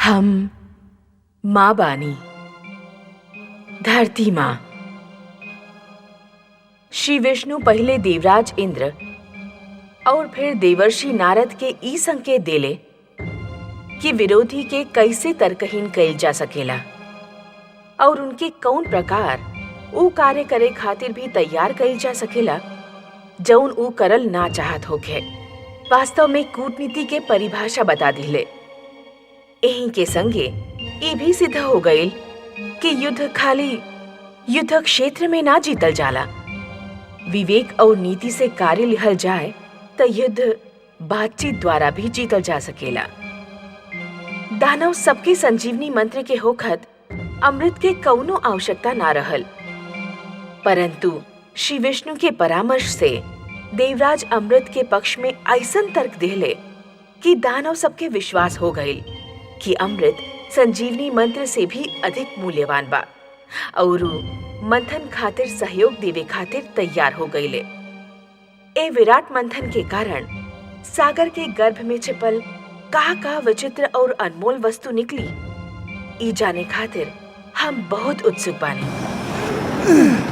हम माँ बानी, धरती माँ। श्री विष्णु पहले देवराज इंद्र और फिर देवर्षि नारद के ई संकेत देले कि विरोधी के कैसे तर्कहीन कइल जा सकेला और उनके कौन प्रकार ऊ कार्य करे खातिर भी तैयार कइल जा सकेला जौन ऊ करल ना चाहत होखे। वास्तव में कूटनीति के परिभाषा बता दिले। यहीं के संगे ये भी सिद्ध हो गईल कि युद्ध खाली युद्ध क्षेत्र में ना जीतल जाला। विवेक और नीति से कार्य लिहल जाए तो युद्ध बातचीत द्वारा भी जीतल जा सकेला। दानव सबके संजीवनी मंत्र के होखत अमृत के कौनो आवश्यकता ना रहल, परंतु श्री विष्णु के परामर्श से देवराज अमृत के पक्ष में ऐसन तर्क देले कि दानव सबके विश्वास हो गईल कि अमृत संजीवनी मंत्र से भी अधिक मूल्यवान बा और मंथन खातिर सहयोग देवे खातिर तैयार हो गईले। ए विराट मंथन के कारण सागर के गर्भ में छिपल का विचित्र और अनमोल वस्तु निकली, ई जाने खातिर हम बहुत उत्सुक बानी।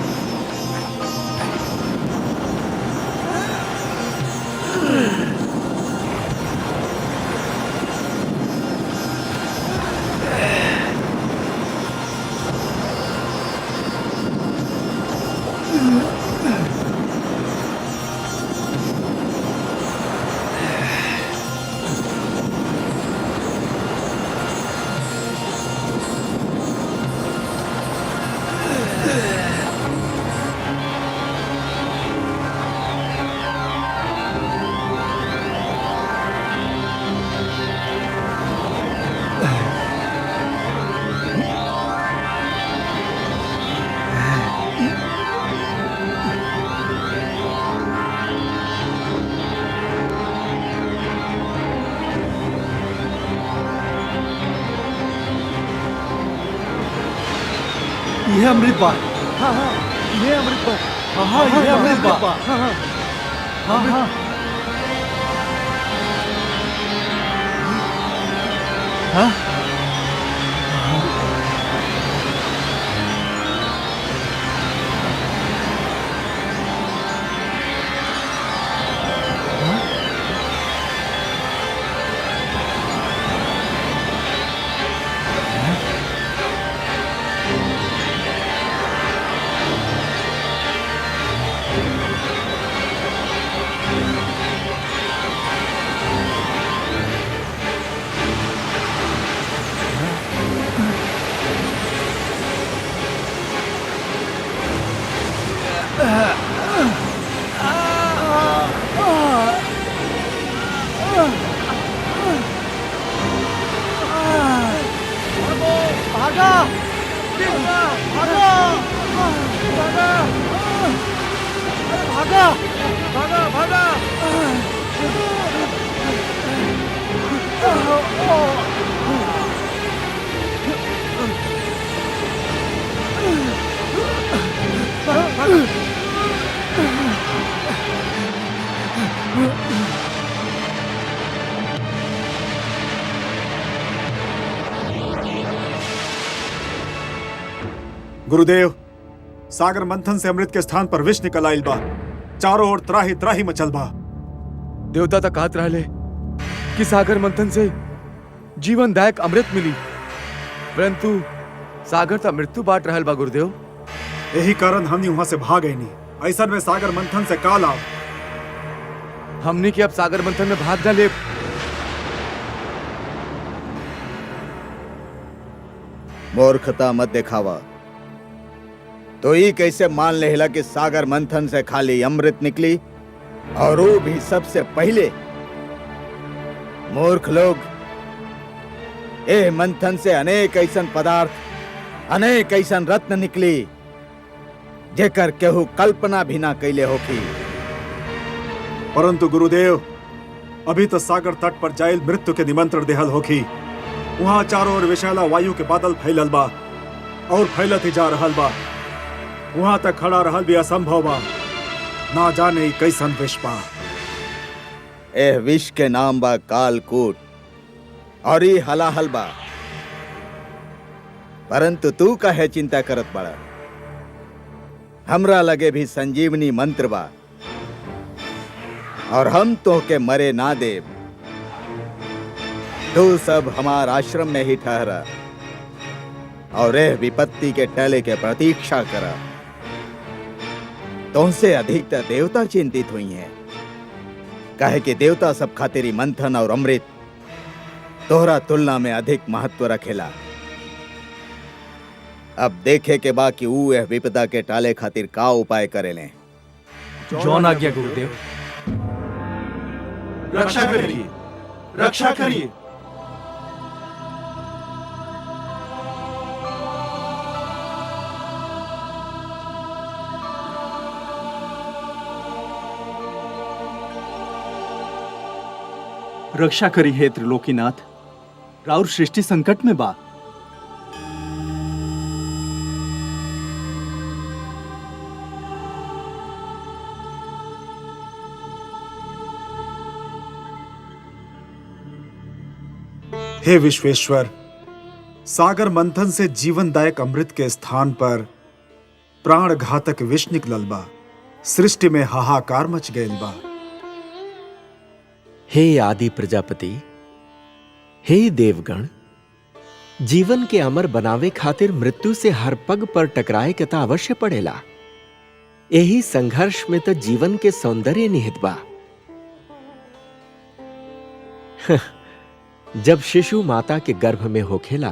ये अमृत बा। हाँ हाँ, ये अमृत बा। हाँ ये अमृत बा। हाँ हाँ हाँ हाँ हाँ गुरुदेव, सागर मंथन से अमृत के स्थान पर विष निकल आइल बा। चारों ओर त्राही त्राही मचल बा। देवता तक कहत रहले कि सागर मंथन से जीवनदायक अमृत मिली, परंतु सागर तो मृत्यु बाट रहल बा गुरुदेव। यही कारण हमनी वहां से भाग गईनी। ऐसा में सागर मंथन से का लाभ? हमनी के अब सागर मंथन में भाग न ले। मूर्खता मत दिखावा। तो ये कैसे मान लेला कि सागर मंथन से खाली अमृत निकली, और वो भी सबसे पहले? मूर्ख लोग, ए मंथन से अनेक ऐसन पदार्थ, अनेक ऐसन रत्न निकली जेकर केहू कल्पना भी ना कैले होखी। परंतु गुरुदेव, अभी तो सागर तट पर जाइल मृत्यु के निमंत्रण देहल होखी। वहां चारों ओर विशाला वायु के बादल फैलल बा और फैलत ही जा रहल बा। वहां तक खड़ा रहल भी असंभव बा। ना जाने कैसन विष बा। एह विष के नाम बा कालकूट, और ये हलाहल बा परंतु तू काहे चिंता करत बाड़ा? हमरा लगे भी संजीवनी मंत्र बा और हम तो के मरे ना देव। तू सब हमार आश्रम में ही ठहरा और एह विपत्ति के टले के प्रतीक्षा करा। तुमसे अधिकतर देवता चिंतित हुई हैं, काहे कि देवता सब खातिरी मंथन और अमृत तोहरा तुलना में अधिक महत्व रखेला। अब देखे के बा कि ऊ यह विपदा के टाले खातिर का उपाय करेले। जौन आज्ञा गुरुदेव। रक्षा करिए, रक्षा करिए। रक्षा करी हे त्रिलोकीनाथ, राउर सृष्टि संकट में बा। हे विश्वेश्वर, सागर मंथन से जीवनदायक अमृत के स्थान पर प्राण घातक विष निकलल बा। सृष्टि में हाहाकार मच गईल बा। हे आदि प्रजापति, हे देवगण, जीवन के अमर बनावे खातिर मृत्यु से हर पग पर टकराए के ता अवश्य पड़ेला। यही संघर्ष में तो जीवन के सौंदर्य निहित बा। जब शिशु माता के गर्भ में होखेला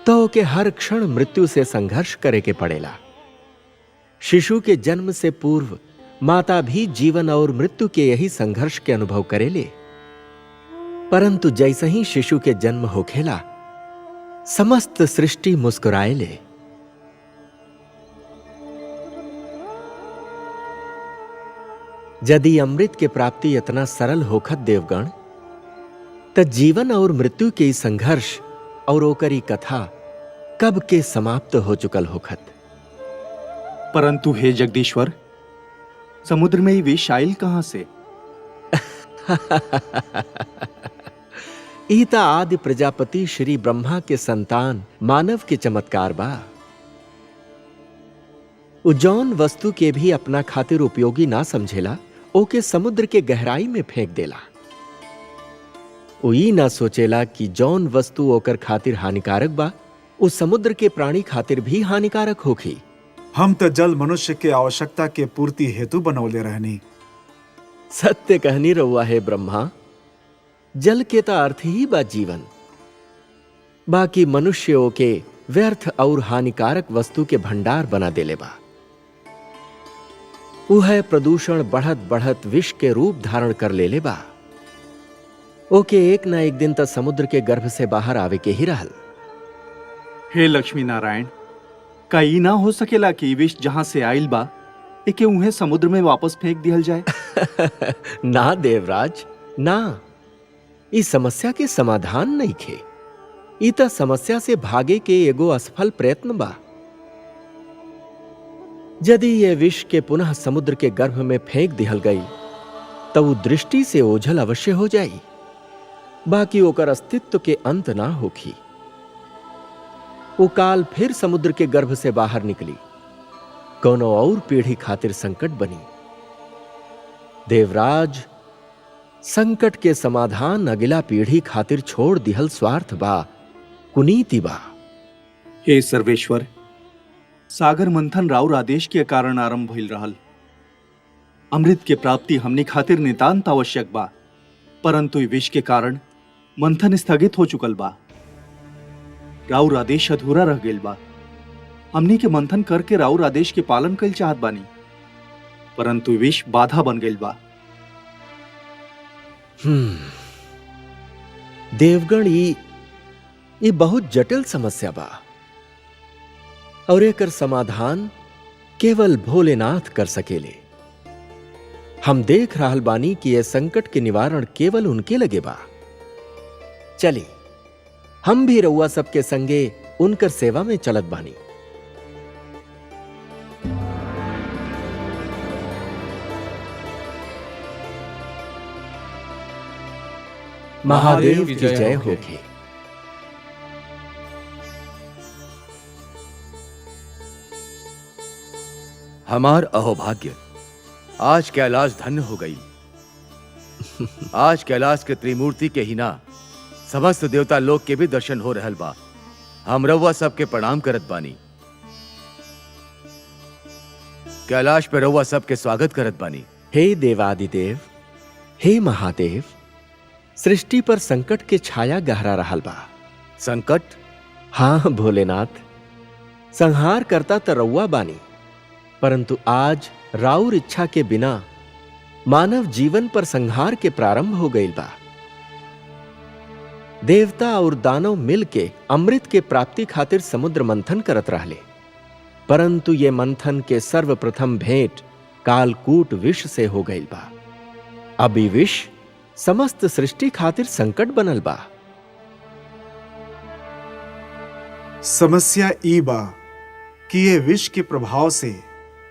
तो ओके हर क्षण मृत्यु से संघर्ष करे के पड़ेला। शिशु के जन्म से पूर्व माता भी जीवन और मृत्यु के यही संघर्ष के अनुभव करेले, परंतु जैसे ही शिशु के जन्म होखेला समस्त सृष्टि मुस्कुराएले। यदि अमृत के प्राप्ति इतना सरल होखत देवगण, त जीवन और मृत्यु के संघर्ष और ओकरी कथा कब के समाप्त हो चुकल होखत। परंतु हे जगदीश्वर, समुद्र में ही विष आइल कहां से? ईता आदि प्रजापति श्री ब्रह्मा के संतान मानव के चमत्कार बा। उजौन वस्तु के भी अपना खातिर उपयोगी ना समझेला, ओके समुद्र के गहराई में फेंक देला। उई ना सोचेला कि जौन वस्तु ओकर खातिर हानिकारक बा उस समुद्र के प्राणी खातिर भी हानिकारक होखी। हम तो जल मनुष्य के आवश्यकता के पूर्ति हेतु बनौले रहनी। सत्य कहनी रहुआ है ब्रह्मा, जल के ता अर्थ ही बा जीवन। बाकी मनुष्यों के व्यर्थ और हानिकारक वस्तु के भंडार बना देले बा। वह प्रदूषण बढ़त बढ़त विष के रूप धारण कर लेले बा। ओके एक ना एक दिन तक समुद्र के गर्भ से बाहर आवे के ही रहल। हे लक्ष्मी नारायण, का ई ना हो सकेला कि विष जहां से आइल बा एके उन्हें समुद्र में वापस फेंक दिया जाए? ना देवराज ना, इस समस्या के समाधान नहीं खे। इता समस्या से भागे के एगो असफल प्रयत्न बा। यदि ये विष के पुनः समुद्र के गर्भ में फेंक दिहल गई तो वो दृष्टि से ओझल अवश्य हो जाई, बाकी ओकर अस्तित्व के अंत ना होखी। वो काल फिर समुद्र के गर्भ से बाहर निकली, कोनो और पीढ़ी खातिर संकट बनी। देवराज, संकट के समाधान अगला पीढ़ी खातिर छोड़ दिहल स्वार्थ बा, कुनीति बा। हे सर्वेश्वर, सागर मंथन राउर आदेश के कारण आरंभ भइल रहल। अमृत के प्राप्ति हमने खातिर नितांत आवश्यक बा, परंतु विष के कारण मंथन स्थगित हो चुकल बा। राउर आदेश अधूरा रह गइल बा। हमनी के मंथन करके राउर आदेश के पालन कइल चाहत बानी, परंतु विष बाधा बन गइल बा। देवगण, ये बहुत जटिल समस्या बा और एकर समाधान केवल भोलेनाथ कर सकेले। हम देख रहल बानी कि यह संकट के निवारण केवल उनके लगे बा। चली, हम भी रउआ सबके संगे उनकर सेवा में चलत बानी। महादेव की जय होगी। हमार अहोभाग्य, आज कैलाश धन्य हो गई। आज कैलाश के त्रिमूर्ति के ही ना समस्त देवता लोक के भी दर्शन हो रहल बा। हम रउआ सबके प्रणाम करत बानी। कैलाश पे रउआ सबके स्वागत करत बानी। हे देवादिदेव, हे महादेव, सृष्टि पर संकट के छाया गहरा रहल बा। संकट? हाँ भोलेनाथ, संहार करता त रउआ बानी, परंतु आज राउर इच्छा के बिना मानव जीवन पर संहार के प्रारंभ हो गईल बा। देवता और दानव मिल के अमृत के प्राप्ति खातिर समुद्र मंथन करत रहले, परंतु ये मंथन के सर्वप्रथम भेंट कालकूट विष से हो गईल बा। अब ई विष समस्त सृष्टि खातिर संकट बनल बा। समस्या ई बा कि ये विष के प्रभाव से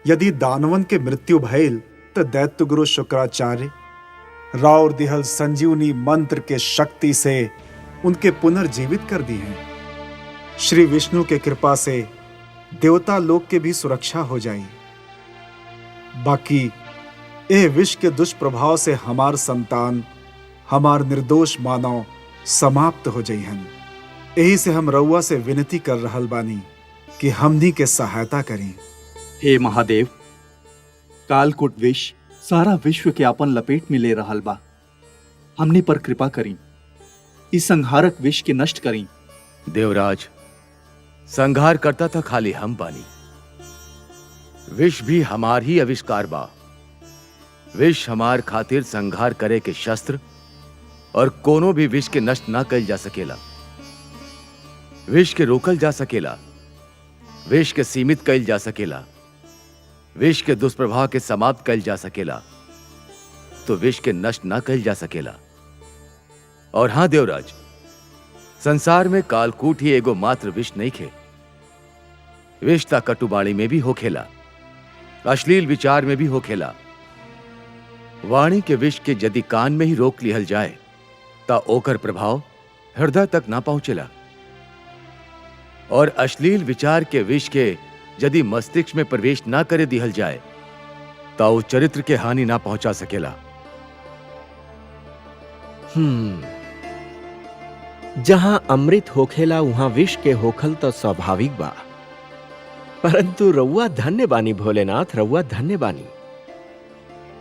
यदि दानवन के मृत्यु भइल तो दैत्य गुरु शुक्राचार्य राउर दिहल संजीवनी मंत्र के शक्ति से उनके पुनर्जीवित कर दी है। श्री विष्णु के कृपा से देवता लोक के भी सुरक्षा हो जाई। बाकी ए विष के दुष्प्रभाव से हमार संतान, हमार निर्दोष मानव समाप्त हो जाइहन। यही से हम रउआ से विनती कर रहल बानी कि हमनी के सहायता करें। हे महादेव, कालकूट विष सारा विश्व के अपन लपेट में ले रहल बा। हमने पर कृपा करी, इस संहारक विष के नष्ट करी। देवराज, संहार करता था खाली हम बानी। विष भी हमार ही आविष्कार बा। विष हमार खातिर संहार करे के शस्त्र और कोनो भी विष के नष्ट ना कल जा सकेला। विष के रोकल जा सकेला, विष के सीमित कल जा सकेला, विष के दुष्प्रभाव के समाप्त कल जा सकेला, तो विष के नष्ट ना कल जा सकेला। और हां देवराज, संसार में कालकूट ही एगो मात्र विष नहीं खे। विष ता कटुबाणी में भी होखेला, अश्लील विचार में भी होखेला। वाणी के विष के यदि कान में ही रोक लिहल जाए ता ओकर प्रभाव हृदय तक ना पहुंचेला, और अश्लील विचार के विष के यदि मस्तिष्क में प्रवेश ना करे दिहल जाए ता वो चरित्र के हानि ना पहुंचा सकेला। जहां अमृत होखेला वहां विष के होखल तो स्वाभाविक बा, परंतु रउआ धन्य बानी भोलेनाथ, रउआ धन्य बानी।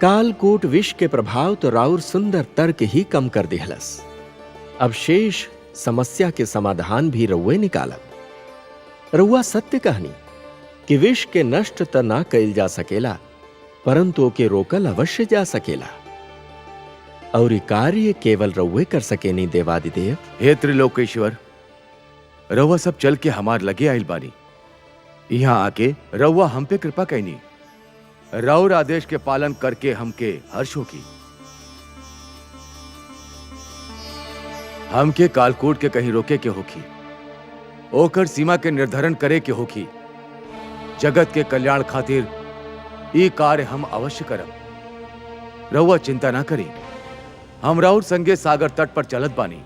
कालकूट विष के प्रभाव तो राउर सुंदर तर्क ही कम कर दिहलस। अब शेष समस्या के समाधान भी रउए निकालब। रउआ सत्य कहनी कि विष के नष्ट त ना कइल जा सकेला, परंतु ओके रोकल अवश्य जा सकेला, और ये कार्य केवल रउए कर सकेनी देवादिदेव। हे त्रिलोकेश्वर, रउआ सब चल के हमार लगे आइल बानी। यहाँ आके रउआ हम पे कृपा कैनी। राउर आदेश के पालन करके हमके हर्ष होगी। हमके कालकूट के कहीं रोके के होखी, ओकर सीमा के निर्धारण करे के होखी। जगत के कल्याण खातिर ये कार्य हम अवश्य करब। रउआ चिंता ना करी, हम राउर संगे सागर तट पर चलत बानी।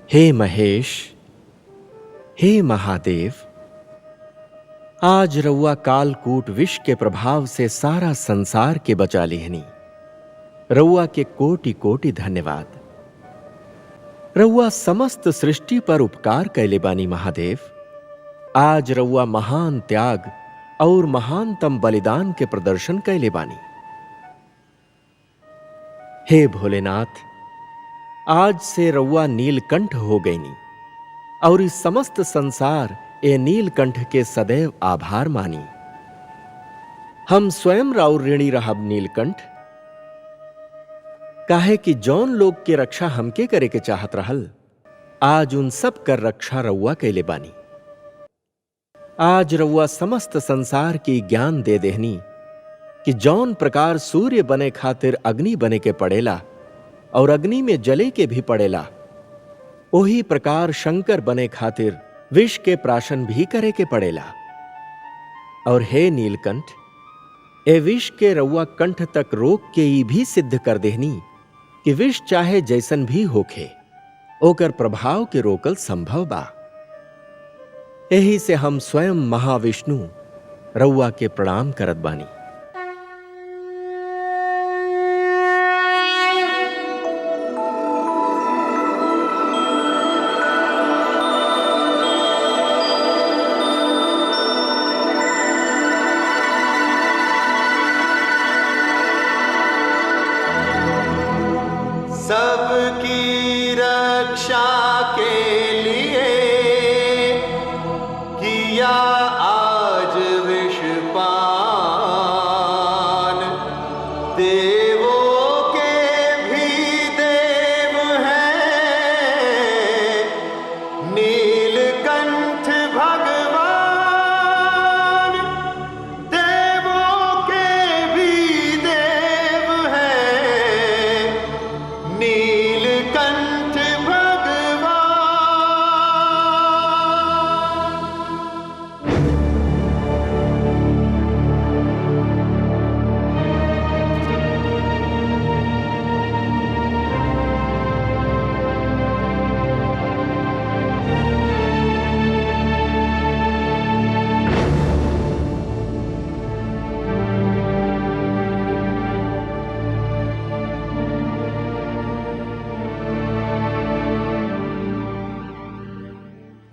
हे महेश, हे महादेव, आज रउआ कालकूट विष के प्रभाव से सारा संसार के बचा लेहनी। रउआ के कोटि कोटि धन्यवाद। रउआ समस्त सृष्टि पर उपकार कैले बानी महादेव। आज रउआ महान त्याग और महानतम बलिदान के प्रदर्शन कैले बानी। हे भोलेनाथ, आज से रउआ नीलकंठ हो गईनी और इस समस्त संसार ए नीलकंठ के सदैव आभार मानी। हम स्वयं राउर ऋणी रहब नीलकंठ, काहे कि जौन लोग के रक्षा हमके करे के चाहत रहल, आज उन सब कर रक्षा रउआ कैले बानी। आज रउआ समस्त संसार की ज्ञान दे देहनी कि जौन प्रकार सूर्य बने खातिर अग्नि बने के पड़ेला और अग्नि में जले के भी पड़ेला, वही प्रकार शंकर बने खातिर विष के प्राशन भी करे के पड़ेला। और हे नीलकंठ, ए विष के रउआ कंठ तक रोक के ई भी सिद्ध कर देहनी कि विष चाहे जैसन भी होखे, ओकर प्रभाव के रोकल संभव बा। यही से हम स्वयं महाविष्णु रउआ के प्रणाम करत बानी। सबकी रक्षा के लिए किया आज विषपान, देवों के भी देव हैं नीलकंठ भगवान, देवों के भी देव हैं नीलकंठ भगवान।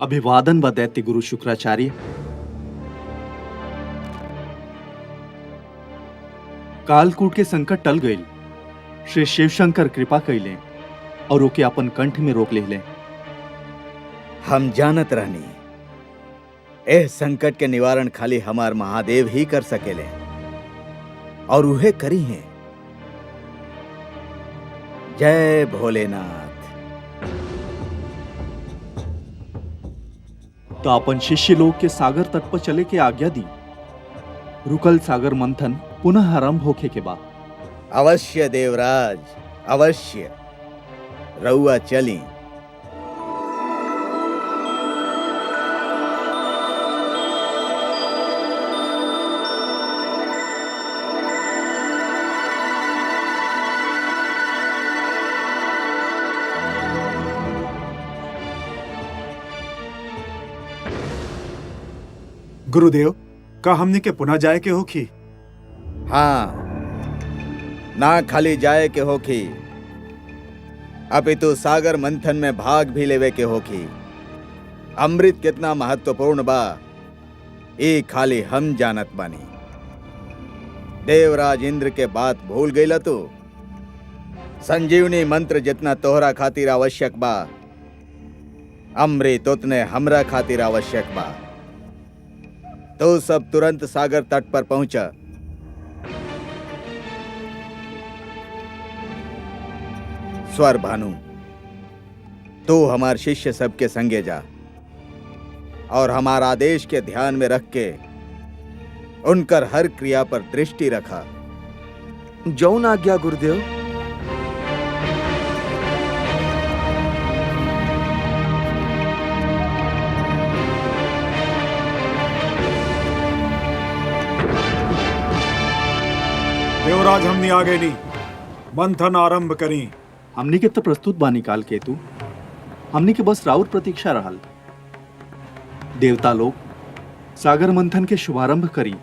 अभिवादन व दैत्य गुरु शुक्राचार्य। कालकूट के संकट टल गईल। श्री शिवशंकर कृपा कैले और ओके अपन कंठ में रोक ले। हम जानत रहनी एह संकट के निवारण खाली हमार महादेव ही कर सकेले और उहे करी हैं। जय भोलेनाथ। तो अपन शिष्य लोग के सागर तट पर चले के आज्ञा दी। रुकल सागर मंथन पुनः आरंभ होखे के बाद। अवश्य देवराज, अवश्य। रउआ चली। गुरुदेव, का हमने के पुनः जाए के होखी? हाँ, ना खाली जाए के होखी, अपितु सागर मंथन में भाग भी लेवे के होखी। अमृत कितना महत्वपूर्ण बा, ये खाली हम जानत बानी। देवराज इंद्र के बात भूल गईला तू? संजीवनी मंत्र जितना तोहरा खातिर आवश्यक बा, अमृत उतने हमरा खातिर आवश्यक बा। तो सब तुरंत सागर तट पर पहुंचा। स्वर भानु, तू हमार शिष्य सबके संगे जा और हमारा आदेश के ध्यान में रख के उनकर हर क्रिया पर दृष्टि रखा। जौन आज्ञा गुरुदेव। देवराज, हमने आगे नहीं, मंथन आरंभ करी। हमने के तो प्रस्तुत बानी काल केतु। हमनी के बस राउर प्रतीक्षा रहल। देवता लोग सागर मंथन के शुभारंभ करी।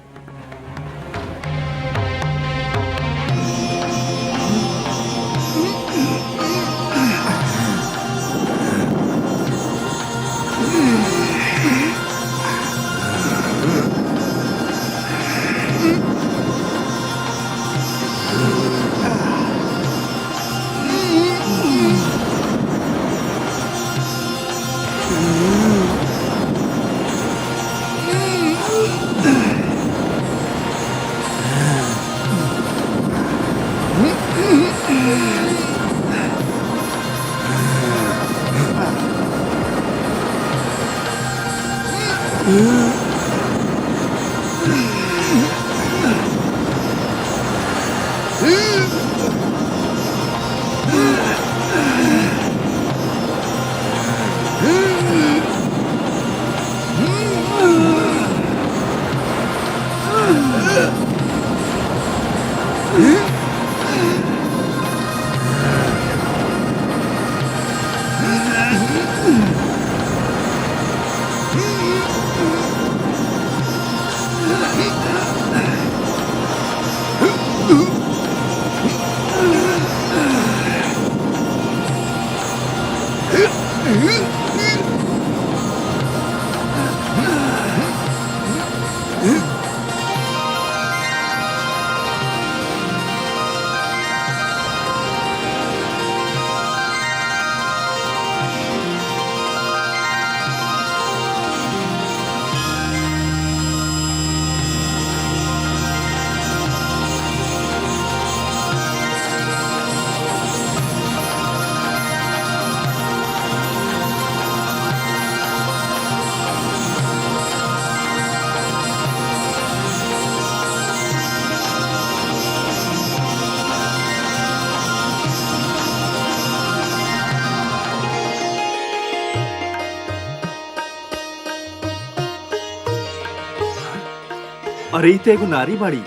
अरे ई तो एगो नारी बाड़ी।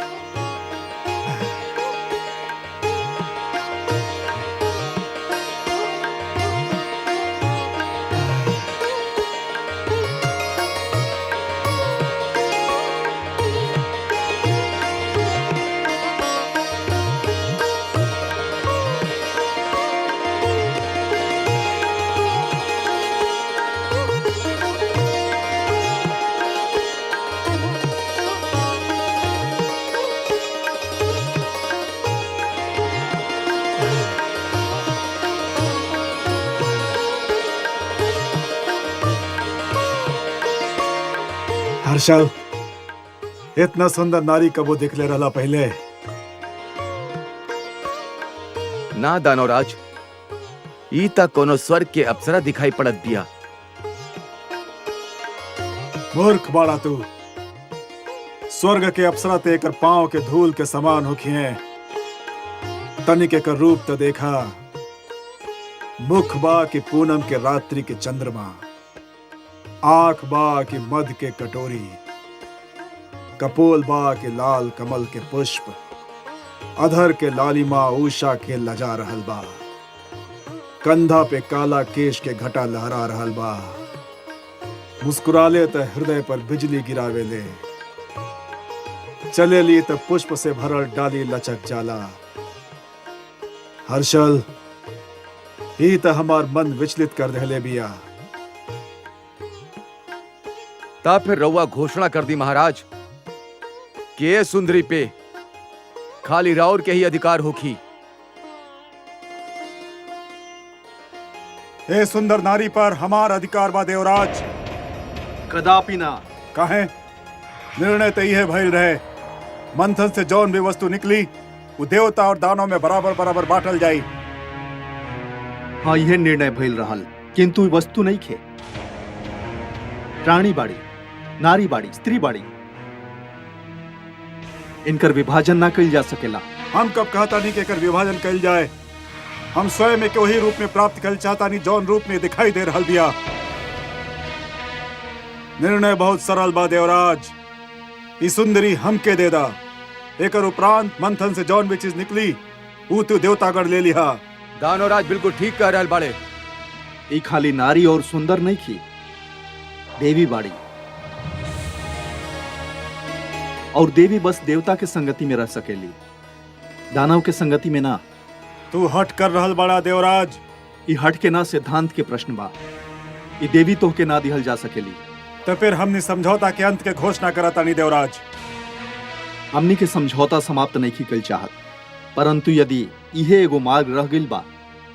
हर्षल, इतना सुंदर नारी कबो दिखले रहला पहले? ना दानवराज, ई तक कोनो स्वर्ग के अप्सरा दिखाई पड़त बिया। मूर्ख बाड़ा तू। स्वर्ग के अप्सरा ते एकर पांव के धूल के समान होखिए। तनिक एकर रूप तो देखा। मुख बा की पूनम के रात्रि के चंद्रमा, आंख बा की मध के कटोरी, कपोल बा के लाल कमल के पुष्प, अधर के लालिमा उषा के लजा रहल बा, कंधा पे काला केश के घटा लहरा रहल बा, मुस्कुराले त हृदय पर बिजली गिरावेले, चलेली त पुष्प से भरल डाली लचक जाला। हर्षल, ही त हमार मन विचलित कर देहले बिया। ता फिर रउआ घोषणा कर दी महाराज कि ये सुंदरी पे खाली राउर के ही अधिकार होखी। हे सुंदर नारी पर हमार अधिकार बा देवराज। कदापि ना। काहे? निर्णय तय है भइल रहे। मंथन से जौन भी वस्तु निकली वो देवता और दानों में बराबर बराबर बांटल जाई। हाँ, यह निर्णय भइल रहल, किंतु ई वस्तु नहीं खे। प्राणी बाड़ी, नारी बाड़ी, स्त्री बाड़ी, इनकर विभाजन ना कइल जा सकेला। हम कब कहता नहीं कि एकर विभाजन कइल जाए। हम स्वयं के वही रूप में प्राप्त कइल चाहता नहीं जौन रूप में दिखाई दे रहल बिया। निर्णय बहुत सरल बा देवराज। ई सुंदरी हमके दे दा। एकर उपरांत मंथन से जौन भी चीज निकली वो तू देवतागढ़ ले लिहा। दानवराज बिल्कुल ठीक कह रहल बाड़े। ये खाली नारी और सुंदर नहीं की, देवी बाड़ी। और देवी बस देवता के संगति में रह सकेली, दानव के संगति में ना। तू हट कर रहल बड़ा देवराज। ये हट के ना सिद्धांत के प्रश्न बा। ये देवी तो के ना दिहल जा सकेली। तो फिर हमने समझौता के अंत के घोषणा करा तानी देवराज। हमनी के समझौता समाप्त नहीं कल चाहत, परंतु यदि इहे एगो मार्ग रह गइल बा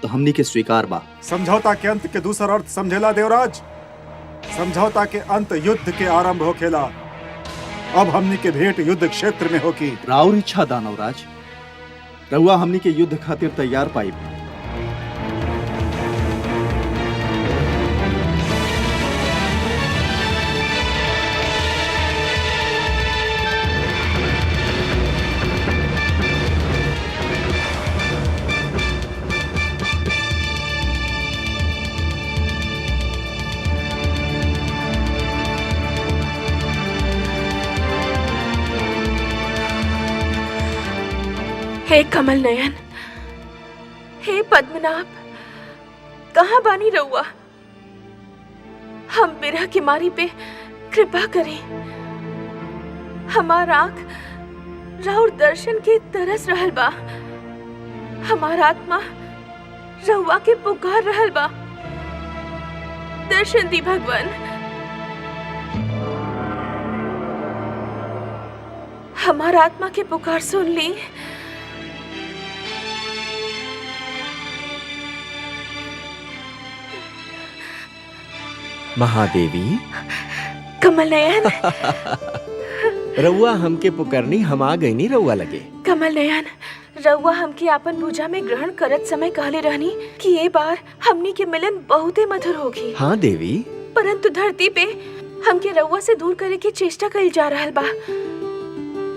तो हमनी के स्वीकार बा। समझौता के अंत के दूसरा अर्थ समझेला देवराज। समझौता के अंत युद्ध के आरंभ होखेला। अब हमनी के भेंट युद्ध क्षेत्र में होकी। राउर इच्छा दानवराज, रउआ हमनी के युद्ध खातिर तैयार पाई। हे कमल नयन, हे पद्मनाभ, कहाँ बानी रहुआ? हम बिरह की मारी पे कृपा करें। हमार आँख राउर दर्शन के तरस रहल बा। हमार आत्मा रहुआ के पुकार रहल बा। दर्शन दी भगवान। हमार आत्मा के पुकार सुन ली। महादेवी, कमल नयन। रउआ हमके पुकारनी, हम आ गई नी रउआ लगे। कमल नयन, रउआ हमके आपन भुजा में ग्रहण करत समय कहले रहनी कि ये बार हमनी के मिलन बहुते मधुर होगी। हाँ देवी। परंतु धरती पे हमके रउआ से दूर करे की चेष्टा कइल जा रहल बा।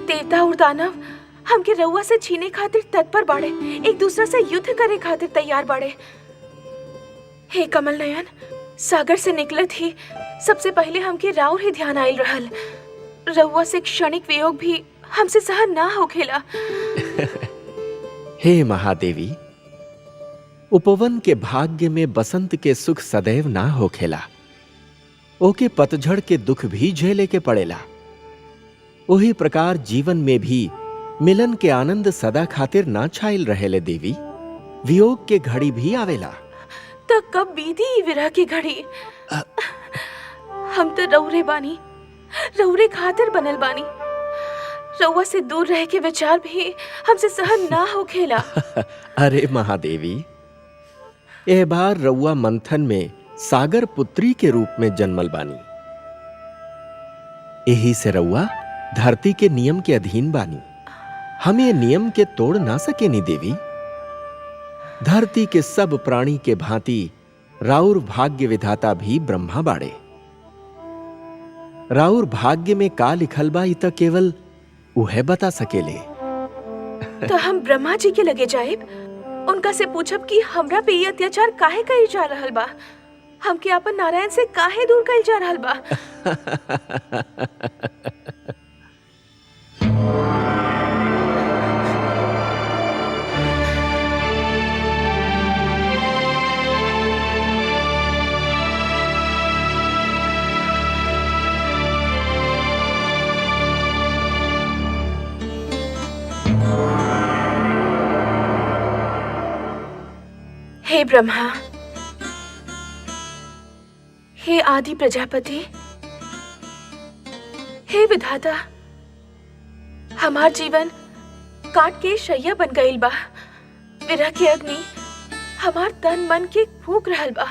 देवता और दानव हमके रउआ से छीने खातिर तत्पर बाड़े, एक दूसरा से युद्ध करे खातिर तैयार बाड़े। हे कमल नयन, सागर से निकलत ही सबसे पहले हमके राउर ही ध्यान आयल रहल। रउआ से क्षणिक वियोग भी हमसे सहन ना होखेला। हे महादेवी, उपवन के भाग्य में बसंत के सुख सदैव ना होखेला। ओके पतझड़ के दुख भी झेले के पड़ेला। वही प्रकार जीवन में भी मिलन के आनंद सदा खातिर ना छाइल रहेले देवी। वियोग के घड़ी भी आवेला। तो कब बीती विरह की घड़ी? हम तो रउरे बानी, रउरे खातिर बनल बानी। रउआ से दूर रह के विचार भी हमसे सहन ना होखेला। अरे महादेवी, ए बार रउआ मंथन में सागर पुत्री के रूप में जन्मल बानी। यही से रउआ धरती के नियम के अधीन बानी। हम ये नियम के तोड़ ना सकेनी देवी। धरती के सब प्राणी के भांति राउर भाग्य विधाता भी ब्रह्मा बाड़े। राउर भाग्य में का लिखल बा, इ त केवल उहे बता सकेले। तो हम ब्रह्मा जी के लगे जाएब, उनका से पूछब कि हमरा पे ये अत्याचार काहे कइल जा रहल बा, हमके अपन नारायण से काहे दूर कइल जा रहल बा। हे ब्रह्मा, हे आदि प्रजापति, हे विधाता, हमार जीवन काट के शैया बन गइल बा। विरह के अग्नि हमार तन मन के फूंक रहल बा।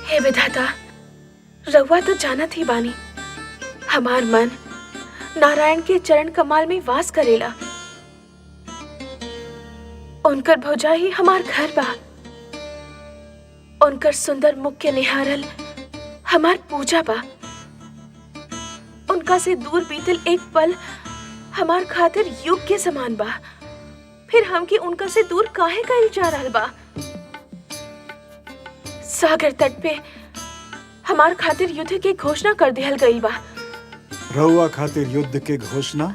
हे विधाता, रउआ तो जानत ही बानी, हमार मन नारायण के चरण कमाल में वास करेला। उनकर भुजा ही हमार घर बा। उनकर सुंदर मुख के निहारल हमार पूजा बा। उनका से दूर बीतल एक पल हमार खातिर युग के समान बा। फिर हमके उनका से दूर काहे कइल जा रहल बा? सागर तट पे हमार खातिर युद्ध के घोषणा कर दिहल गइल बा। रउआ खातिर युद्ध के घोषणा?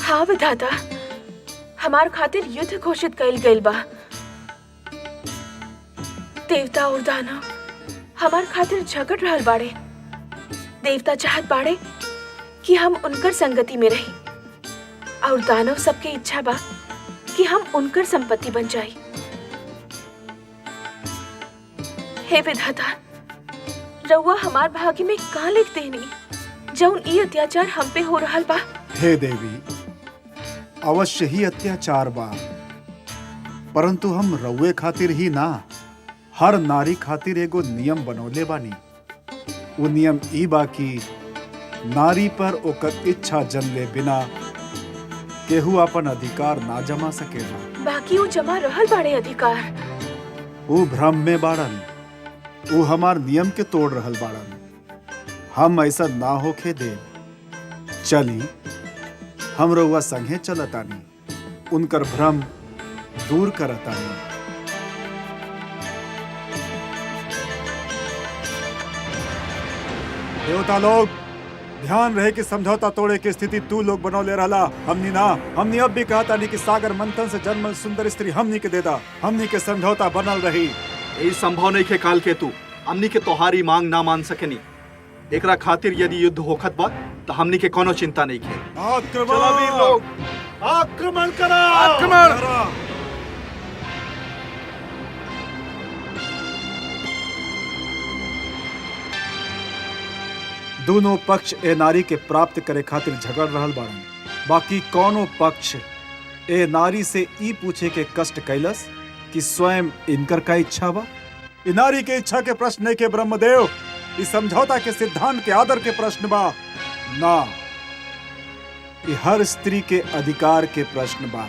हाँ विधाता, हमार खातिर युद्ध घोषित कइल गइल बा। देवता और दानव हमार खातिर झगड़ रहल बाड़े। देवता चाहत बाड़े कि हम उनकर संगति में रही और दानव सबके इच्छा बा कि हम उनकर संपत्ति बन जाई। हे विधाता, रउआ हमार भाग्य में का लिख देनी जौन ई अत्याचार हम पे हो रहल बा। हे देवी, अवश्य ही अत्याचार बा, परंतु हम रउए खातिर ही ना, हर नारी खातिर एगो नियम बनौले बानी। वो नियम ई बा कि नारी पर ओकर इच्छा जनले बिना केहू अपन अधिकार ना जमा सकेला। बाकी वो जमा रहल बाड़े अधिकार। वो भ्रम में बाड़न, वो हमार नियम के तोड़ रहल बाड़न। हम ऐसा ना होके दे। चली, हम रउआ संगे चलतानी, उनकर भ्रम दूर करतानी। देवता लोग, ध्यान रहे कि समझौता तोड़े की स्थिति तू लोग बनौले रहला, हमनी ना। हमनी अब भी कहता नहीं कि सागर मंथन से जन्मल सुंदर स्त्री हमनी के देदा। हमनी के समझौता बनल रही। यही संभव नहीं के काल के तू हमनी के तोहारी मांग ना मान सकेनी। एकरा खातिर यदि युद्ध होखत बा तो हमनी के कोनो चिंता नहीं के। आक्रमण! चला वीर लोग, आक्रमण करा! आक्रमण! दोनों पक्ष ए नारी के प्राप्त करे खातिर झगड़ रहल बाड़न। बाकी कोनो पक्ष ए नारी से ई पूछे के कष्ट कैलस कि स्वयं इनकर का इच्छा बा। ई नारी के इच्छा के प्रश्न नहीं के ब्रह्मदेव, इस समझौता के सिद्धांत के आदर के प्रश्न बा ना। ई हर स्त्री के अधिकार के प्रश्न बा।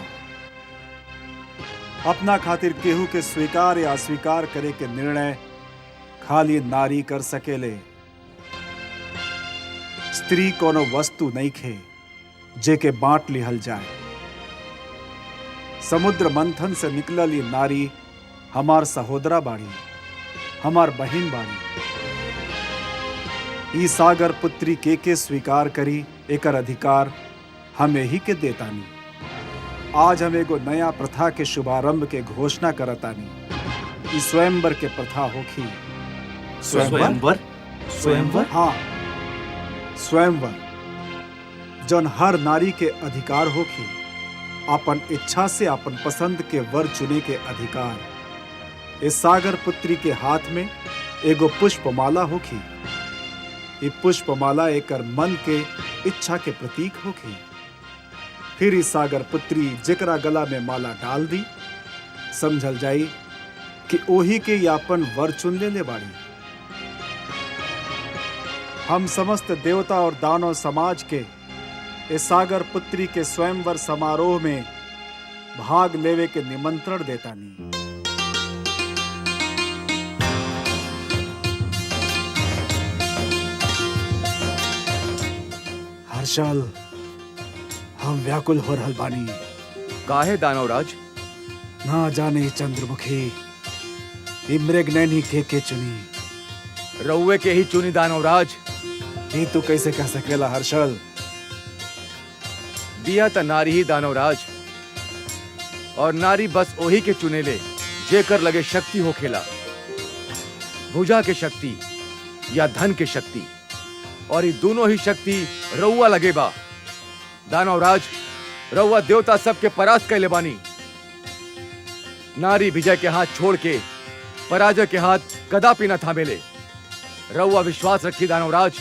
अपना खातिर केहू के स्वीकार या अस्वीकार करे के निर्णय खाली नारी कर सकेले। स्त्री कोनो वस्तु नहीं खे जे के बांट लिहल जाए। समुद्र मंथन से निकलल ये नारी हमार सहोदरा बाड़ी, हमार बहिन बाड़ी। ई सागर पुत्री के स्वीकार करी, एकर अधिकार हम यही के देतानी। आज हम एगो नया प्रथा के शुभारंभ के घोषणा करतानी। ई स्वयंवर के प्रथा होखी। स्वयंवर? स्वयंवर? हाँ, स्वयंवर, जौन हर नारी के अधिकार होखी। अपन इच्छा से अपन पसंद के वर चुने के अधिकार। इस सागर पुत्री के हाथ में एगो पुष्पमाला होखी। ये पुष्पमाला एकर मन के इच्छा के प्रतीक होखी। फिर इस सागर पुत्री जेकरा गला में माला डाल दी, समझल जाई कि ओही के यापन वर चुन ले बाड़ी। हम समस्त देवता और दानव समाज के इस सागर पुत्री के स्वयंवर समारोह में भाग लेवे के निमंत्रण देतानी। हर्षल, हम व्याकुल हो रहल बानी। काहे दानवराज? ना जाने चंद्रमुखी ई मृगनयनी के चुनी। रउए के ही चुनी दानवराज। ये तू कैसे कह सकेला हर्षल? दिया त नारी ही दानवराज, और नारी बस ओही के चुनेले जेकर लगे शक्ति होखेला। भुजा के शक्ति या धन के शक्ति, और ये दोनों ही शक्ति रउआ लगे बा। दानवराज, रउआ देवता सबके परास्त कैले बानी। नारी विजय के हाथ छोड़ के पराजय के हाथ कदापि न थामेले। रउआ विश्वास रखी दानवराज,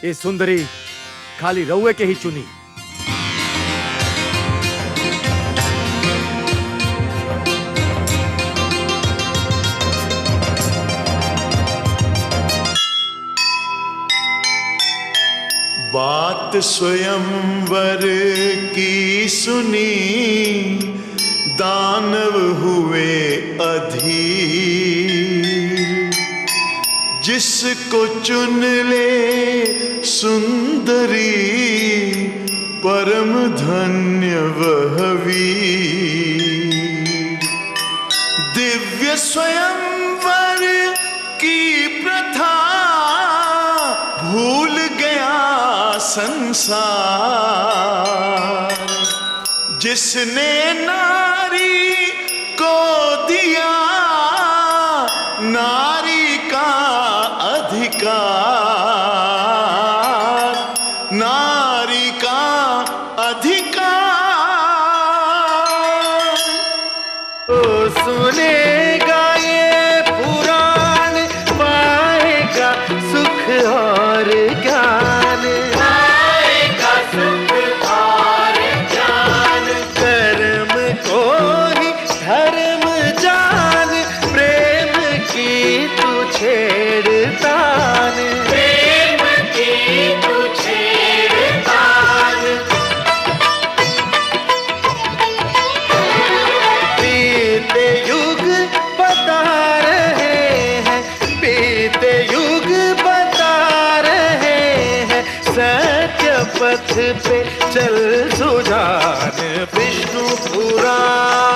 ये सुंदरी खाली रउए के ही चुनी। बात स्वयंवर की सुनी, दानव हुए अधीर। जिसको चुन ले सुंदरी, परम धन्य वह वीर। दिव्य स्वयंवर की प्रथा भूल गया संसार। जिसने नारी को दिया ओ सुनेगा ये पुराण, पाएगा सुख और ज्ञान, पाएगा सुख और ज्ञान। कर्म को ही धर्म जान, प्रेम की तू छेड़तान, प्रेम की तू छेड़तान। बीते युग बता रहे हैं, बीते युग बता रहे हैं, सत्य पथ पे चल सुजान। विष्णु पुराण